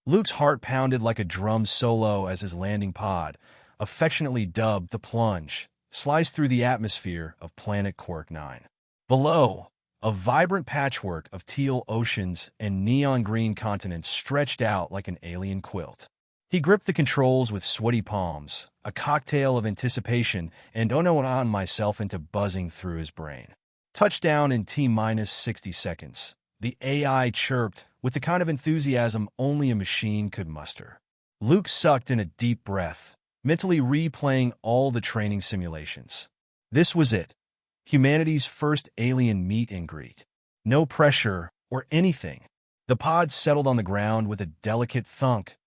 Luke's heart pounded like a drum solo as his landing pod, affectionately dubbed the Plunge, sliced through the atmosphere of planet Quark 9. Below, a vibrant patchwork of teal oceans and neon green continents stretched out like an alien quilt. He gripped the controls with sweaty palms, a cocktail of anticipation and oh no on myself into buzzing through his brain. Touchdown in T-minus 60 seconds. The AI chirped with the kind of enthusiasm only a machine could muster. Luke sucked in a deep breath, mentally replaying all the training simulations. This was it. Humanity's first alien meet and greet. No pressure or anything. The pod settled on the ground with a delicate thunk,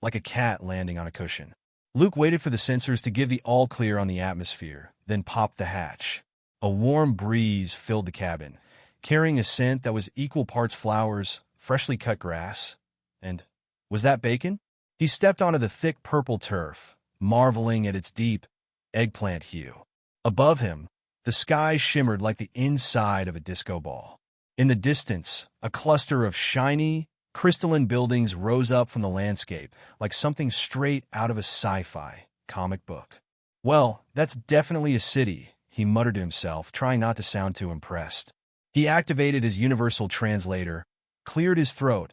like a cat landing on a cushion. Luke waited for the sensors to give the all-clear on the atmosphere, then popped the hatch. A warm breeze filled the cabin, carrying a scent that was equal parts flowers, freshly cut grass. And was that bacon? He stepped onto the thick purple turf, marveling at its deep, eggplant hue. Above him, the sky shimmered like the inside of a disco ball. In the distance, a cluster of shiny, crystalline buildings rose up from the landscape like something straight out of a sci-fi comic book. Well, that's definitely a city, he muttered to himself, trying not to sound too impressed. He activated his universal translator, cleared his throat,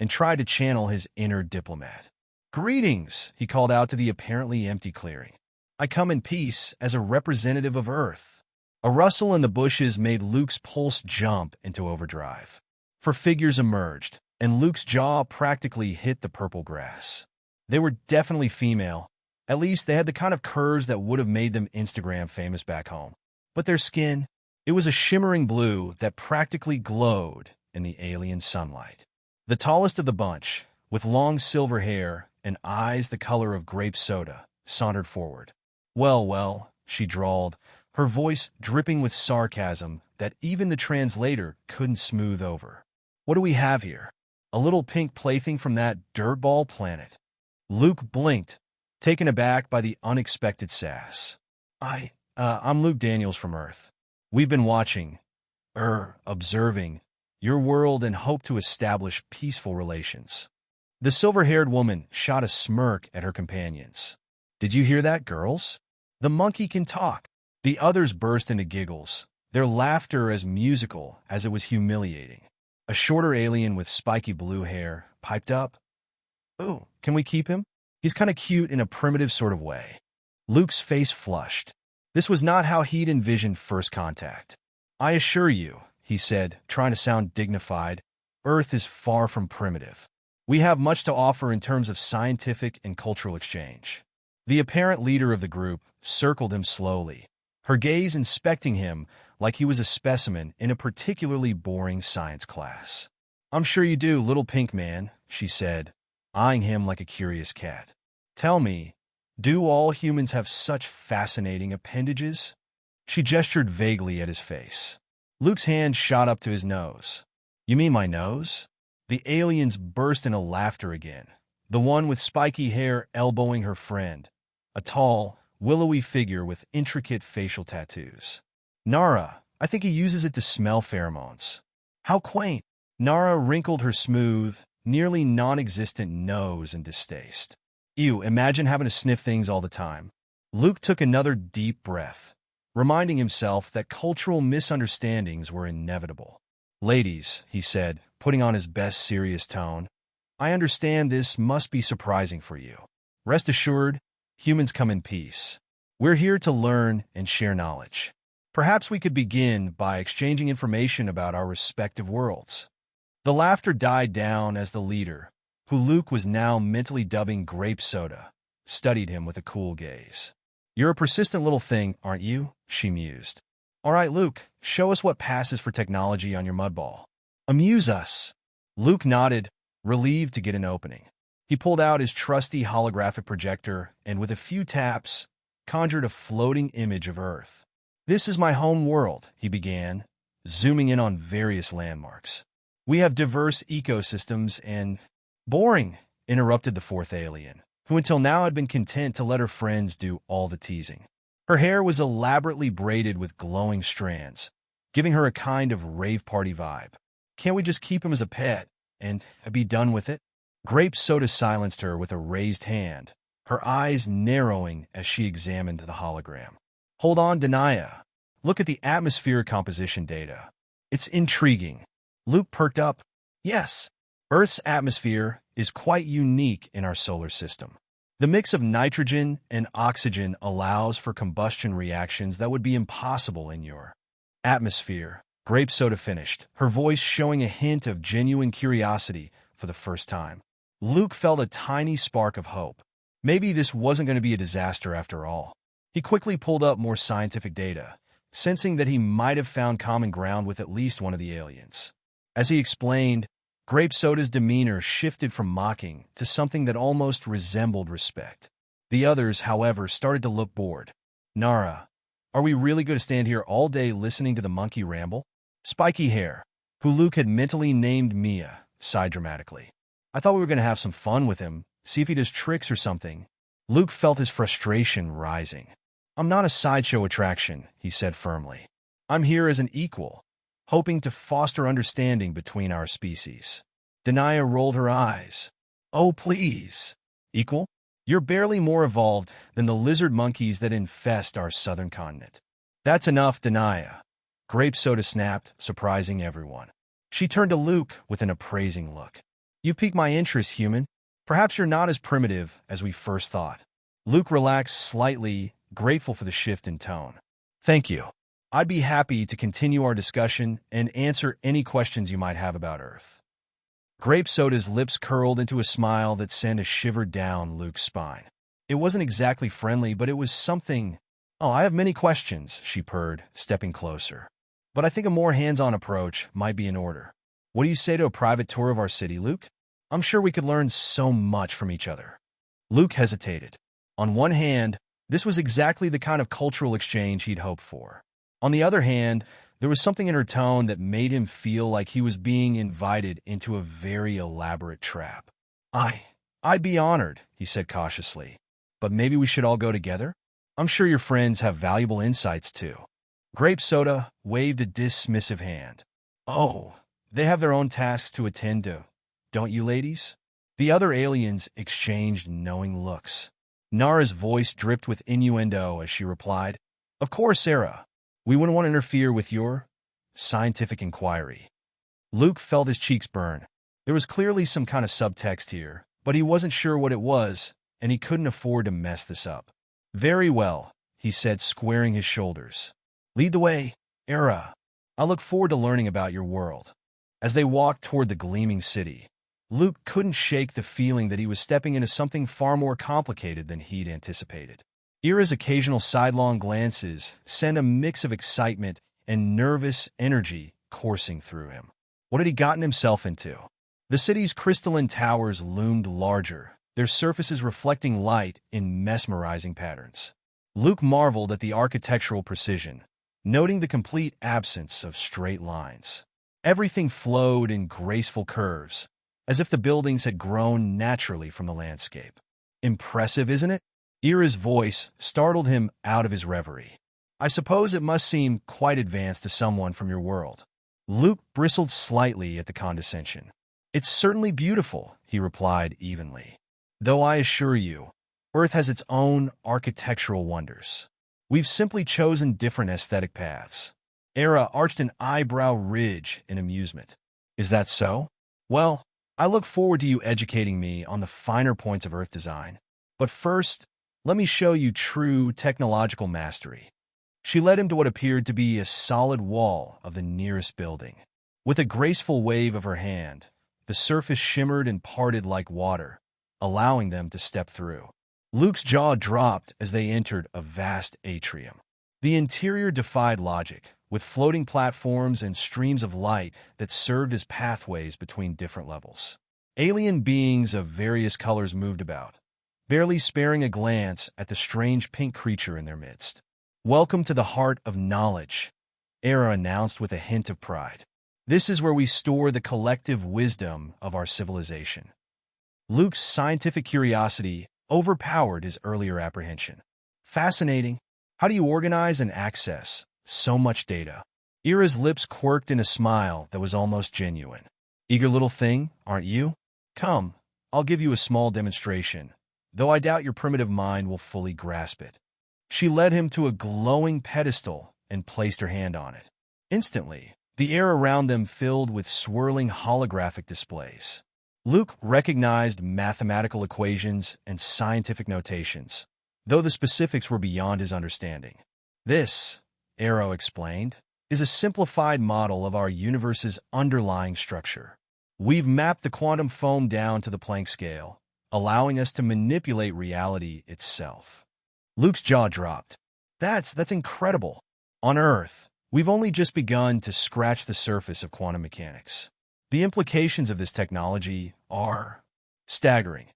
and tried to channel his inner diplomat. "Greetings," he called out to the apparently empty clearing. "I come in peace as a representative of Earth." A rustle in the bushes made Luke's pulse jump into overdrive. Four figures emerged, and Luke's jaw practically hit the purple grass. They were definitely female. At least they had the kind of curves that would have made them Instagram famous back home. But their skin, it was a shimmering blue that practically glowed in the alien sunlight. The tallest of the bunch, with long silver hair and eyes the color of grape soda, sauntered forward. Well, she drawled, her voice dripping with sarcasm that even the translator couldn't smooth over. "What do we have here? A little pink plaything from that dirtball planet." Luke blinked, taken aback by the unexpected sass. I'm Luke Daniels from Earth. We've been watching, observing, your world and hope to establish peaceful relations." The silver-haired woman shot a smirk at her companions. "Did you hear that, girls? The monkey can talk." The others burst into giggles, their laughter as musical as it was humiliating. A shorter alien with spiky blue hair piped up. "Ooh, can we keep him? He's kind of cute in a primitive sort of way." Luke's face flushed. This was not how he'd envisioned first contact. "I assure you," he said, trying to sound dignified, "Earth is far from primitive. We have much to offer in terms of scientific and cultural exchange." The apparent leader of the group circled him slowly, her gaze inspecting him like he was a specimen in a particularly boring science class. "I'm sure you do, little pink man," she said, eyeing him like a curious cat. "Tell me, do all humans have such fascinating appendages?" She gestured vaguely at his face. Luke's hand shot up to his nose. "You mean my nose?" The aliens burst into laughter again, the one with spiky hair elbowing her friend, a tall, willowy figure with intricate facial tattoos. "Nara, I think he uses it to smell pheromones." "How quaint." Nara wrinkled her smooth, nearly non-existent nose in distaste. "Ew, imagine having to sniff things all the time." Luke took another deep breath, reminding himself that cultural misunderstandings were inevitable. "Ladies," he said, putting on his best serious tone, "I understand this must be surprising for you. Rest assured, humans come in peace. We're here to learn and share knowledge. Perhaps we could begin by exchanging information about our respective worlds." The laughter died down as the leader, who Luke was now mentally dubbing Grape Soda, studied him with a cool gaze. "You're a persistent little thing, aren't you?" she mused. "All right, Luke, show us what passes for technology on your mudball. Amuse us." Luke nodded, relieved to get an opening. He pulled out his trusty holographic projector and, with a few taps, conjured a floating image of Earth. "This is my home world," he began, zooming in on various landmarks. "We have diverse ecosystems and—" "Boring," interrupted the fourth alien, who until now had been content to let her friends do all the teasing. Her hair was elaborately braided with glowing strands, giving her a kind of rave party vibe. "Can't we just keep him as a pet and be done with it?" Grape Soda silenced her with a raised hand, her eyes narrowing as she examined the hologram. Hold on, Denia. Look at the atmosphere composition data. It's intriguing. Luke perked up. Yes, Earth's atmosphere is quite unique in our solar system. The mix of nitrogen and oxygen allows for combustion reactions that would be impossible in your atmosphere. Grape Soda finished, her voice showing a hint of genuine curiosity for the first time. Luke felt a tiny spark of hope. Maybe this wasn't going to be a disaster after all. He quickly pulled up more scientific data, sensing that he might have found common ground with at least one of the aliens. As he explained, Grape Soda's demeanor shifted from mocking to something that almost resembled respect. The others, however, started to look bored. Nara, are we really going to stand here all day listening to the monkey ramble? Spiky Hair, who Luke had mentally named Mia, sighed dramatically. I thought we were going to have some fun with him, see if he does tricks or something. Luke felt his frustration rising. I'm not a sideshow attraction, he said firmly. I'm here as an equal, hoping to foster understanding between our species. Denia rolled her eyes. Oh, please. Equal? You're barely more evolved than the lizard monkeys that infest our southern continent. That's enough, Denia. Grape Soda snapped, surprising everyone. She turned to Luke with an appraising look. You piqued my interest, human. Perhaps you're not as primitive as we first thought. Luke relaxed slightly, grateful for the shift in tone. Thank you. I'd be happy to continue our discussion and answer any questions you might have about Earth. Grape Soda's lips curled into a smile that sent a shiver down Luke's spine. It wasn't exactly friendly, but it was something. Oh, I have many questions, she purred, stepping closer. But I think a more hands-on approach might be in order. What do you say to a private tour of our city, Luke? I'm sure we could learn so much from each other. Luke hesitated. On one hand, this was exactly the kind of cultural exchange he'd hoped for. On the other hand, there was something in her tone that made him feel like he was being invited into a very elaborate trap. I'd be honored, he said cautiously. But maybe we should all go together? I'm sure your friends have valuable insights too. Grape Soda waved a dismissive hand. Oh, they have their own tasks to attend to, don't you ladies? The other aliens exchanged knowing looks. Nara's voice dripped with innuendo as she replied, Of course, Sarah. We wouldn't want to interfere with your scientific inquiry. Luke felt his cheeks burn. There was clearly some kind of subtext here, but he wasn't sure what it was, and he couldn't afford to mess this up. Very well, he said, squaring his shoulders. Lead the way, Era. I look forward to learning about your world. As they walked toward the gleaming city, Luke couldn't shake the feeling that he was stepping into something far more complicated than he'd anticipated. Era's occasional sidelong glances sent a mix of excitement and nervous energy coursing through him. What had he gotten himself into? The city's crystalline towers loomed larger, their surfaces reflecting light in mesmerizing patterns. Luke marveled at the architectural precision, noting the complete absence of straight lines. Everything flowed in graceful curves, as if the buildings had grown naturally from the landscape. Impressive, isn't it? Era's voice startled him out of his reverie. I suppose it must seem quite advanced to someone from your world. Luke bristled slightly at the condescension. It's certainly beautiful, he replied evenly. Though I assure you, Earth has its own architectural wonders. We've simply chosen different aesthetic paths. Era arched an eyebrow ridge in amusement. Is that so? Well, I look forward to you educating me on the finer points of Earth design. But first, let me show you true technological mastery. She led him to what appeared to be a solid wall of the nearest building. With a graceful wave of her hand, the surface shimmered and parted like water, allowing them to step through. Luke's jaw dropped as they entered a vast atrium. The interior defied logic, with floating platforms and streams of light that served as pathways between different levels. Alien beings of various colors moved about, barely sparing a glance at the strange pink creature in their midst. Welcome to the heart of knowledge, Era announced with a hint of pride. This is where we store the collective wisdom of our civilization. Luke's scientific curiosity overpowered his earlier apprehension. Fascinating. How do you organize and access so much data? Era's lips quirked in a smile that was almost genuine. Eager little thing, aren't you? Come, I'll give you a small demonstration, though I doubt your primitive mind will fully grasp it. She led him to a glowing pedestal and placed her hand on it. Instantly, the air around them filled with swirling holographic displays. Luke recognized mathematical equations and scientific notations, though the specifics were beyond his understanding. This, Arrow explained, is a simplified model of our universe's underlying structure. We've mapped the quantum foam down to the Planck scale, allowing us to manipulate reality itself. Luke's jaw dropped. That's incredible. On Earth, we've only just begun to scratch the surface of quantum mechanics. The implications of this technology are staggering.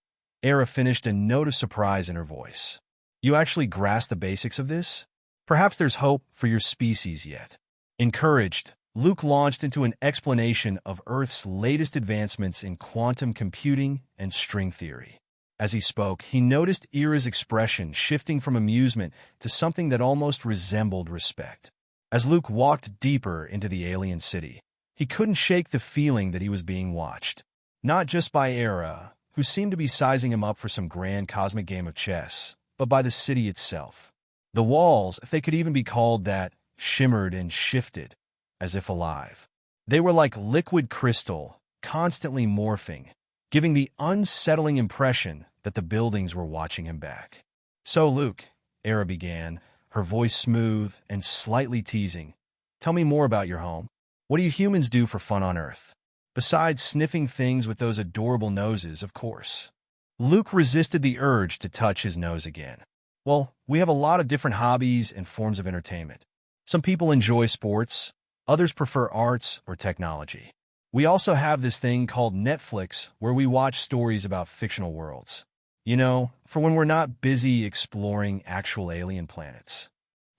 Era finished, a note of surprise in her voice. You actually grasp the basics of this? Perhaps there's hope for your species yet. Encouraged, Luke launched into an explanation of Earth's latest advancements in quantum computing and string theory. As he spoke, he noticed Ira's expression shifting from amusement to something that almost resembled respect. As Luke walked deeper into the alien city, he couldn't shake the feeling that he was being watched. Not just by Era, who seemed to be sizing him up for some grand cosmic game of chess, but by the city itself. The walls, if they could even be called that, shimmered and shifted, as if alive. They were like liquid crystal, constantly morphing, giving the unsettling impression that the buildings were watching him back. So, Luke, Era began, her voice smooth and slightly teasing, tell me more about your home. What do you humans do for fun on Earth? Besides sniffing things with those adorable noses, of course. Luke resisted the urge to touch his nose again. Well, we have a lot of different hobbies and forms of entertainment. Some people enjoy sports, others prefer arts or technology. We also have this thing called Netflix where we watch stories about fictional worlds. You know, for when we're not busy exploring actual alien planets.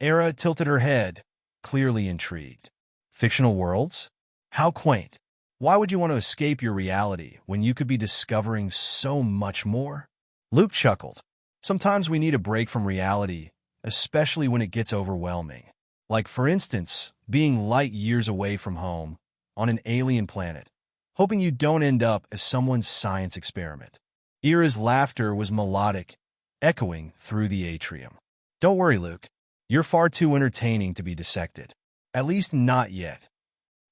Era tilted her head, clearly intrigued. Fictional worlds? How quaint. Why would you want to escape your reality when you could be discovering so much more? Luke chuckled. Sometimes we need a break from reality, especially when it gets overwhelming. Like, for instance, being light years away from home, on an alien planet, hoping you don't end up as someone's science experiment. Ira's laughter was melodic, echoing through the atrium. Don't worry, Luke. You're far too entertaining to be dissected. At least not yet.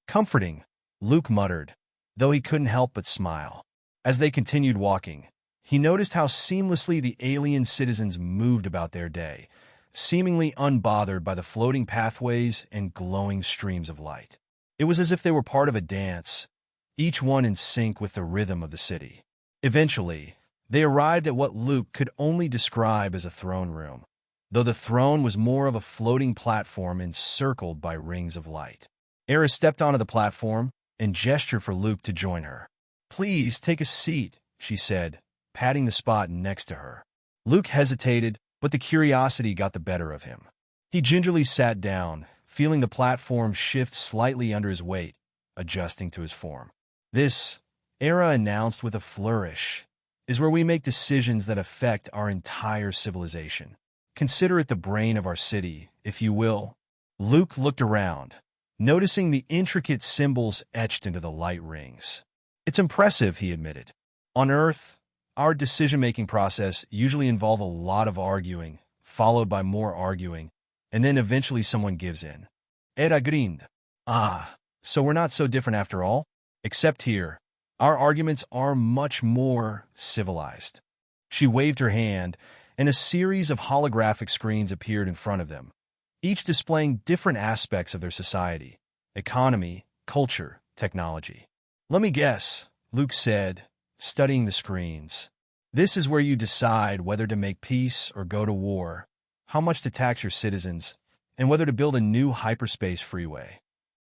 Comforting, Luke muttered, though he couldn't help but smile. As they continued walking, he noticed how seamlessly the alien citizens moved about their day, seemingly unbothered by the floating pathways and glowing streams of light. It was as if they were part of a dance, each one in sync with the rhythm of the city. Eventually, they arrived at what Luke could only describe as a throne room, though the throne was more of a floating platform encircled by rings of light. Era stepped onto the platform and gestured for Luke to join her. Please take a seat, she said, patting the spot next to her. Luke hesitated, but the curiosity got the better of him. He gingerly sat down, feeling the platform shift slightly under his weight, adjusting to his form. This, Era announced with a flourish, is where we make decisions that affect our entire civilization. Consider it the brain of our city, if you will. Luke looked around, noticing the intricate symbols etched into the light rings. It's impressive, he admitted. On Earth, our decision-making process usually involves a lot of arguing, followed by more arguing, and then eventually someone gives in. Era grinned. Ah, so we're not so different after all? Except here, our arguments are much more civilized. She waved her hand, and a series of holographic screens appeared in front of them, each displaying different aspects of their society, economy, culture, technology. Let me guess, Luke said, studying the screens. This is where you decide whether to make peace or go to war, how much to tax your citizens, and whether to build a new hyperspace freeway.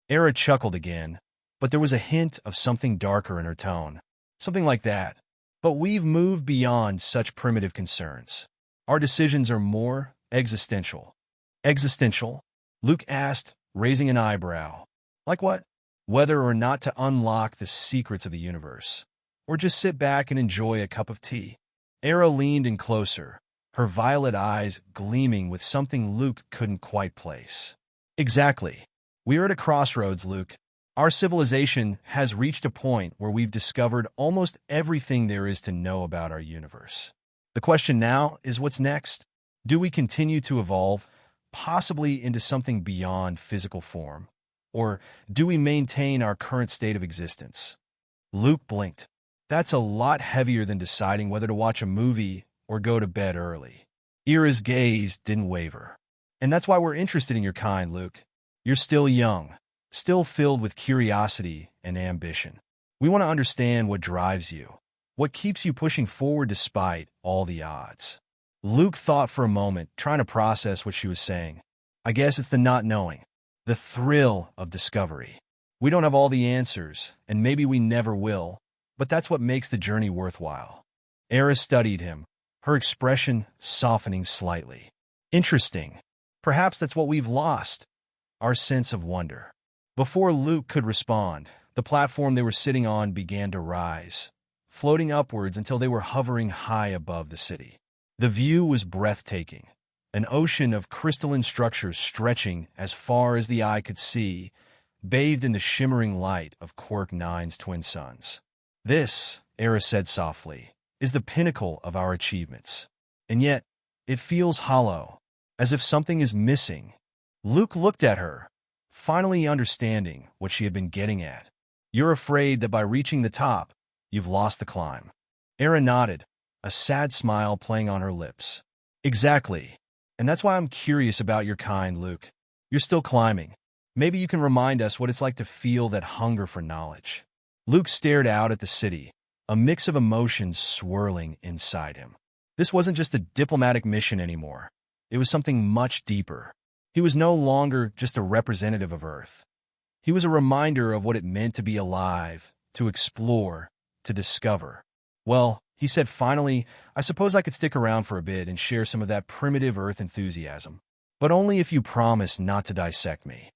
Era chuckled again, but there was a hint of something darker in her tone. Something like that. But we've moved beyond such primitive concerns. Our decisions are more existential. Existential? Luke asked, raising an eyebrow. Like what? Whether or not to unlock the secrets of the universe, or just sit back and enjoy a cup of tea. Era leaned in closer, her violet eyes gleaming with something Luke couldn't quite place. Exactly. We are at a crossroads, Luke. Our civilization has reached a point where we've discovered almost everything there is to know about our universe. The question now is what's next? Do we continue to evolve, possibly into something beyond physical form? Or do we maintain our current state of existence? Luke blinked. That's a lot heavier than deciding whether to watch a movie or go to bed early. Ira's gaze didn't waver. And that's why we're interested in your kind, Luke. You're still young, still filled with curiosity and ambition. We want to understand what drives you, what keeps you pushing forward despite all the odds. Luke thought for a moment, trying to process what she was saying. I guess it's the not knowing, the thrill of discovery. We don't have all the answers, and maybe we never will, but that's what makes the journey worthwhile. Era studied him, her expression softening slightly. Interesting. Perhaps that's what we've lost, our sense of wonder. Before Luke could respond, the platform they were sitting on began to rise, floating upwards until they were hovering high above the city. The view was breathtaking, an ocean of crystalline structures stretching as far as the eye could see, bathed in the shimmering light of Quirk 9's twin suns. This, Era said softly, is the pinnacle of our achievements. And yet, it feels hollow, as if something is missing. Luke looked at her, finally understanding what she had been getting at. You're afraid that by reaching the top, you've lost the climb. Era nodded, a sad smile playing on her lips. Exactly. And that's why I'm curious about your kind, Luke. You're still climbing. Maybe you can remind us what it's like to feel that hunger for knowledge. Luke stared out at the city, a mix of emotions swirling inside him. This wasn't just a diplomatic mission anymore. It was something much deeper. He was no longer just a representative of Earth. He was a reminder of what it meant to be alive, to explore, to discover. Well, he said finally, I suppose I could stick around for a bit and share some of that primitive Earth enthusiasm. But only if you promise not to dissect me.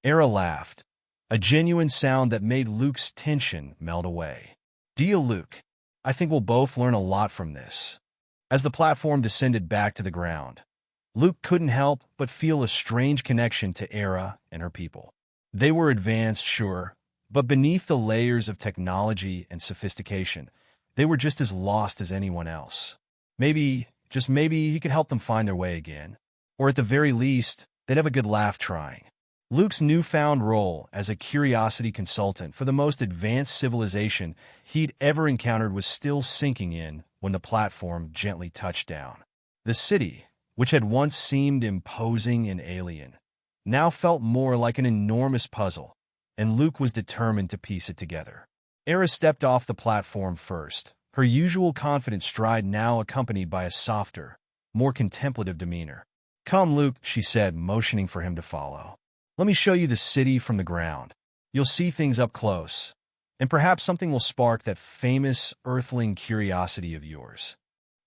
Era laughed, a genuine sound that made Luke's tension melt away. Deal, Luke. I think we'll both learn a lot from this. As the platform descended back to the ground, Luke couldn't help but feel a strange connection to Era and her people. They were advanced, sure, but beneath the layers of technology and sophistication, they were just as lost as anyone else. Maybe, just maybe, he could help them find their way again. Or at the very least, they'd have a good laugh trying. Luke's newfound role as a curiosity consultant for the most advanced civilization he'd ever encountered was still sinking in when the platform gently touched down. The city, which had once seemed imposing and alien, now felt more like an enormous puzzle, and Luke was determined to piece it together. Era stepped off the platform first, her usual confident stride now accompanied by a softer, more contemplative demeanor. Come, Luke, she said, motioning for him to follow. Let me show you the city from the ground. You'll see things up close, and perhaps something will spark that famous earthling curiosity of yours.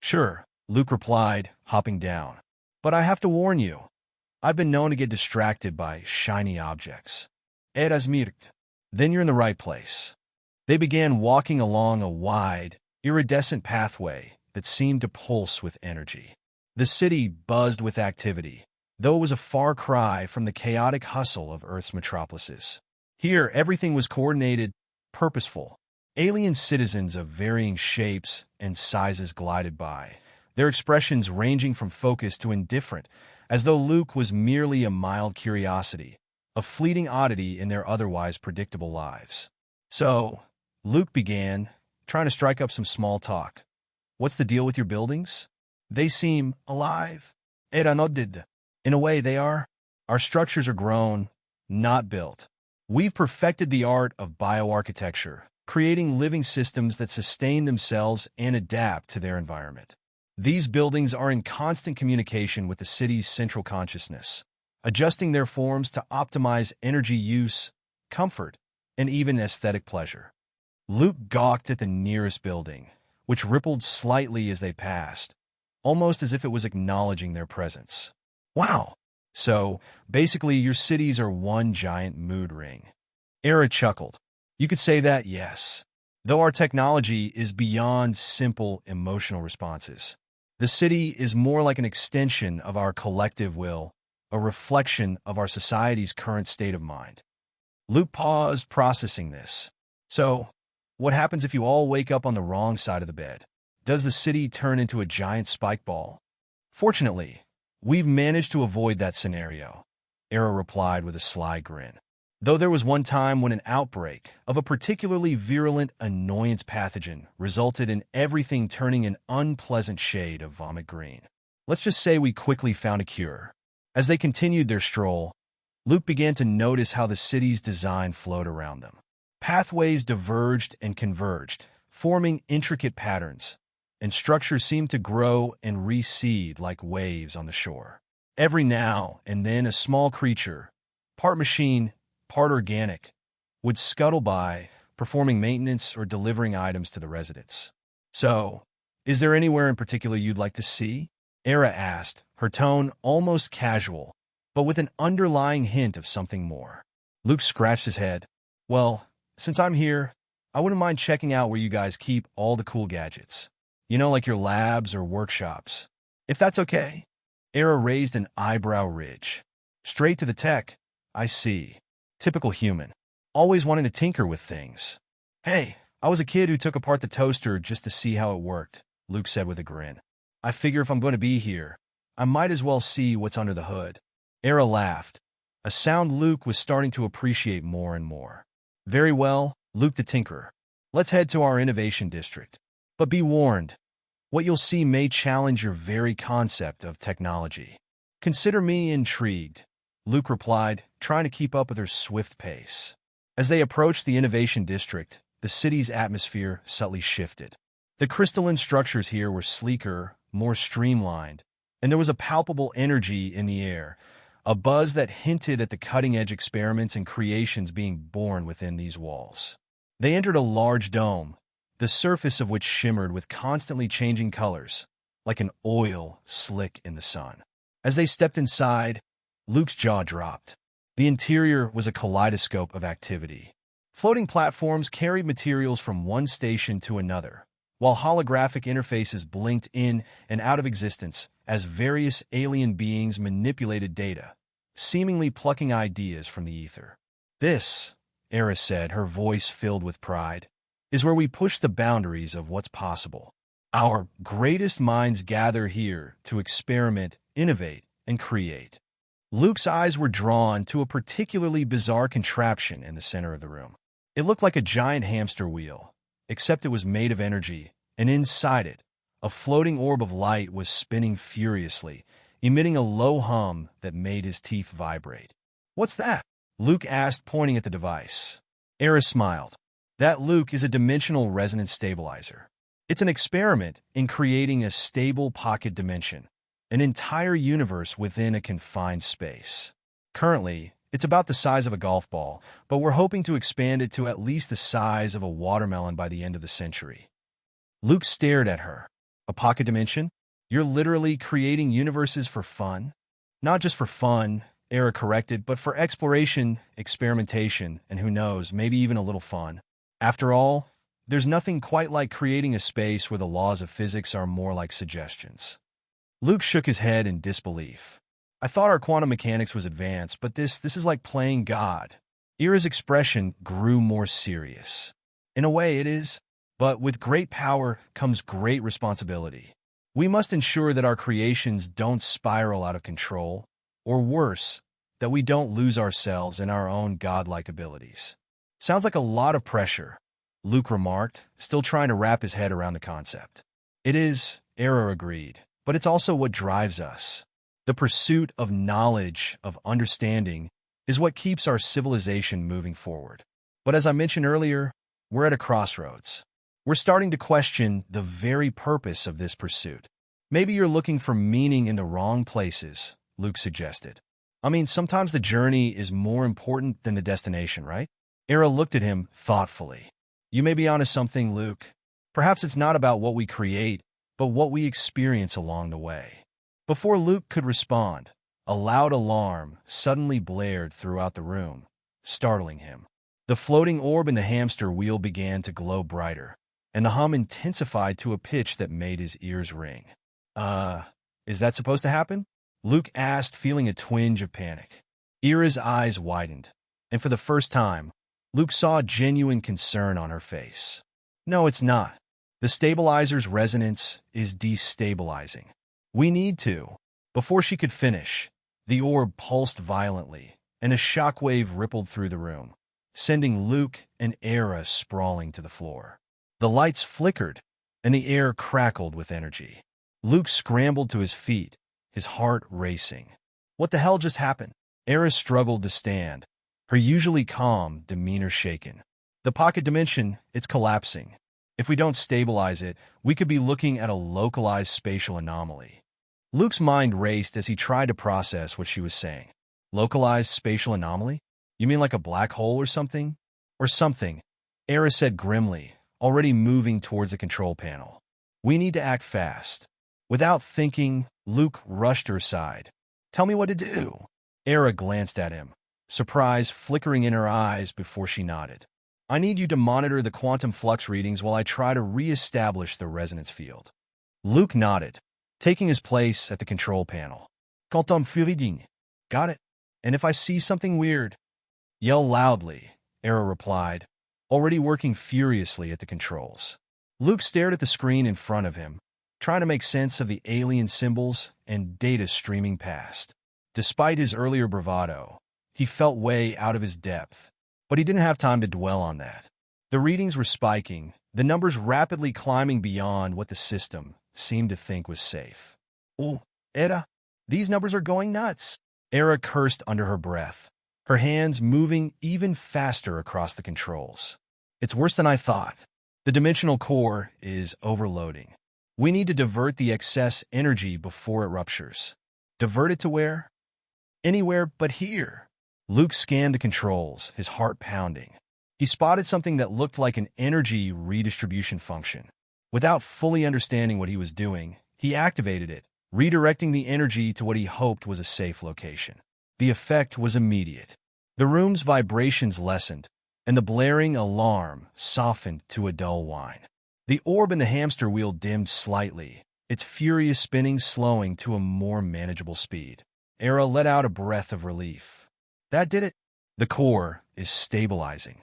Sure, Luke replied, hopping down. But I have to warn you, I've been known to get distracted by shiny objects. Eras mirkt. Then you're in the right place. They began walking along a wide, iridescent pathway that seemed to pulse with energy. The city buzzed with activity, though it was a far cry from the chaotic hustle of Earth's metropolises. Here, everything was coordinated, purposeful. Alien citizens of varying shapes and sizes glided by, their expressions ranging from focused to indifferent, as though Luke was merely a mild curiosity, a fleeting oddity in their otherwise predictable lives. So, Luke began, trying to strike up some small talk. What's the deal with your buildings? They seem alive. Era nodded. In a way, they are. Our structures are grown, not built. We've perfected the art of bioarchitecture, creating living systems that sustain themselves and adapt to their environment. These buildings are in constant communication with the city's central consciousness, adjusting their forms to optimize energy use, comfort, and even aesthetic pleasure. Luke gawked at the nearest building, which rippled slightly as they passed, almost as if it was acknowledging their presence. Wow! So, basically, your cities are one giant mood ring. Era chuckled. You could say that, yes. Though our technology is beyond simple emotional responses. The city is more like an extension of our collective will, a reflection of our society's current state of mind. Luke paused, processing this. So, what happens if you all wake up on the wrong side of the bed? Does the city turn into a giant spike ball? Fortunately, we've managed to avoid that scenario, Era replied with a sly grin. Though there was one time when an outbreak of a particularly virulent annoyance pathogen resulted in everything turning an unpleasant shade of vomit green. Let's just say we quickly found a cure. As they continued their stroll, Luke began to notice how the city's design flowed around them. Pathways diverged and converged, forming intricate patterns, and structures seemed to grow and recede like waves on the shore. Every now and then a small creature, part machine, part organic, would scuttle by, performing maintenance or delivering items to the residents. So, is there anywhere in particular you'd like to see? Era asked, her tone almost casual, but with an underlying hint of something more. Luke scratched his head. Well, since I'm here, I wouldn't mind checking out where you guys keep all the cool gadgets. You know, like your labs or workshops. If that's okay. Era raised an eyebrow ridge. Straight to the tech. I see. Typical human. Always wanting to tinker with things. Hey, I was a kid who took apart the toaster just to see how it worked, Luke said with a grin. I figure if I'm going to be here, I might as well see what's under the hood. Era laughed, a sound Luke was starting to appreciate more and more. Very well, Luke the Tinkerer. Let's head to our innovation district. But be warned, what you'll see may challenge your very concept of technology. Consider me intrigued, Luke replied, trying to keep up with her swift pace. As they approached the innovation district, the city's atmosphere subtly shifted. The crystalline structures here were sleeker, more streamlined, and there was a palpable energy in the air, a buzz that hinted at the cutting-edge experiments and creations being born within these walls. They entered a large dome, the surface of which shimmered with constantly changing colors, like an oil slick in the sun. As they stepped inside, Luke's jaw dropped. The interior was a kaleidoscope of activity. Floating platforms carried materials from one station to another, while holographic interfaces blinked in and out of existence as various alien beings manipulated data, seemingly plucking ideas from the ether. This, Era said, her voice filled with pride, is where we push the boundaries of what's possible. Our greatest minds gather here to experiment, innovate, and create. Luke's eyes were drawn to a particularly bizarre contraption in the center of the room. It looked like a giant hamster wheel, except it was made of energy, and inside it, a floating orb of light was spinning furiously, emitting a low hum that made his teeth vibrate. What's that? Luke asked, pointing at the device. Era smiled. That, Luke, is a dimensional resonance stabilizer. It's an experiment in creating a stable pocket dimension, an entire universe within a confined space. Currently, it's about the size of a golf ball, but we're hoping to expand it to at least the size of a watermelon by the end of the century. Luke stared at her. A pocket dimension? You're literally creating universes for fun? Not just for fun, Era corrected, but for exploration, experimentation, and who knows, maybe even a little fun. After all, there's nothing quite like creating a space where the laws of physics are more like suggestions. Luke shook his head in disbelief. I thought our quantum mechanics was advanced, but this is like playing God. Era's expression grew more serious. In a way, it is, but with great power comes great responsibility. We must ensure that our creations don't spiral out of control, or worse, that we don't lose ourselves in our own godlike abilities. Sounds like a lot of pressure, Luke remarked, still trying to wrap his head around the concept. It is, Era agreed, but it's also what drives us. The pursuit of knowledge, of understanding, is what keeps our civilization moving forward. But as I mentioned earlier, we're at a crossroads. We're starting to question the very purpose of this pursuit. Maybe you're looking for meaning in the wrong places, Luke suggested. I mean, sometimes the journey is more important than the destination, right? Era looked at him thoughtfully. You may be onto something, Luke. Perhaps it's not about what we create, but what we experience along the way. Before Luke could respond, a loud alarm suddenly blared throughout the room, startling him. The floating orb in the hamster wheel began to glow brighter, and the hum intensified to a pitch that made his ears ring. Is that supposed to happen? Luke asked, feeling a twinge of panic. Era's eyes widened. And for the first time, Luke saw genuine concern on her face. No, it's not. The stabilizer's resonance is destabilizing. We need to. Before she could finish, the orb pulsed violently, and a shockwave rippled through the room, sending Luke and Era sprawling to the floor. The lights flickered, and the air crackled with energy. Luke scrambled to his feet, his heart racing. What the hell just happened? Era struggled to stand, her usually calm demeanor shaken. The pocket dimension, it's collapsing. If we don't stabilize it, we could be looking at a localized spatial anomaly. Luke's mind raced as he tried to process what she was saying. Localized spatial anomaly? You mean like a black hole or something? Or something, Era said grimly, already moving towards the control panel. We need to act fast. Without thinking, Luke rushed her aside. Tell me what to do. Era glanced at him, surprise flickering in her eyes before she nodded. I need you to monitor the quantum flux readings while I try to re-establish the resonance field. Luke nodded, taking his place at the control panel. Quantum flux reading. Got it. And if I see something weird? Yell loudly, Era replied, already working furiously at the controls. Luke stared at the screen in front of him, trying to make sense of the alien symbols and data streaming past. Despite his earlier bravado, he felt way out of his depth, but he didn't have time to dwell on that. The readings were spiking, the numbers rapidly climbing beyond what the system seemed to think was safe. Oh, Era, these numbers are going nuts. Era cursed under her breath, her hands moving even faster across the controls. It's worse than I thought. The dimensional core is overloading. We need to divert the excess energy before it ruptures. Divert it to where? Anywhere but here. Luke scanned the controls, his heart pounding. He spotted something that looked like an energy redistribution function. Without fully understanding what he was doing, he activated it, redirecting the energy to what he hoped was a safe location. The effect was immediate. The room's vibrations lessened, and the blaring alarm softened to a dull whine. The orb in the hamster wheel dimmed slightly, its furious spinning slowing to a more manageable speed. Era let out a breath of relief. That did it. The core is stabilizing.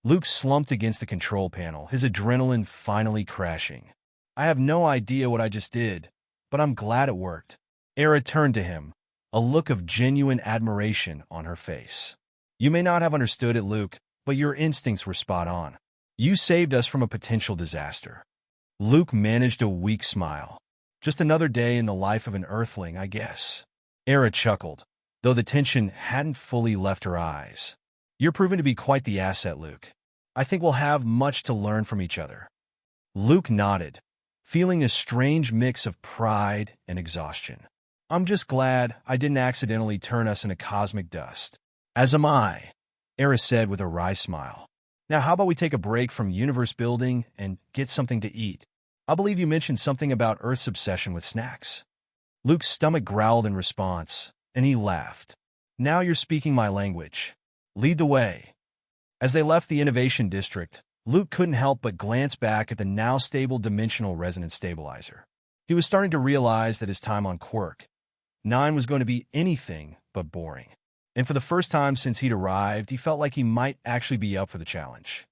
Luke slumped against the control panel, his adrenaline finally crashing. I have no idea what I just did, but I'm glad it worked. Era turned to him, a look of genuine admiration on her face. You may not have understood it, Luke, but your instincts were spot on. You saved us from a potential disaster. Luke managed a weak smile. Just another day in the life of an Earthling, I guess. Era chuckled, though the tension hadn't fully left her eyes. You're proving to be quite the asset, Luke. I think we'll have much to learn from each other. Luke nodded, feeling a strange mix of pride and exhaustion. I'm just glad I didn't accidentally turn us into cosmic dust. As am I, Era said with a wry smile. Now how about we take a break from universe building and get something to eat? I believe you mentioned something about Earth's obsession with snacks. Luke's stomach growled in response, and he laughed. Now you're speaking my language. Lead the way. As they left the Innovation District, Luke couldn't help but glance back at the now stable dimensional resonance stabilizer. He was starting to realize that his time on Quirk 9 was going to be anything but boring. And for the first time since he'd arrived, he felt like he might actually be up for the challenge.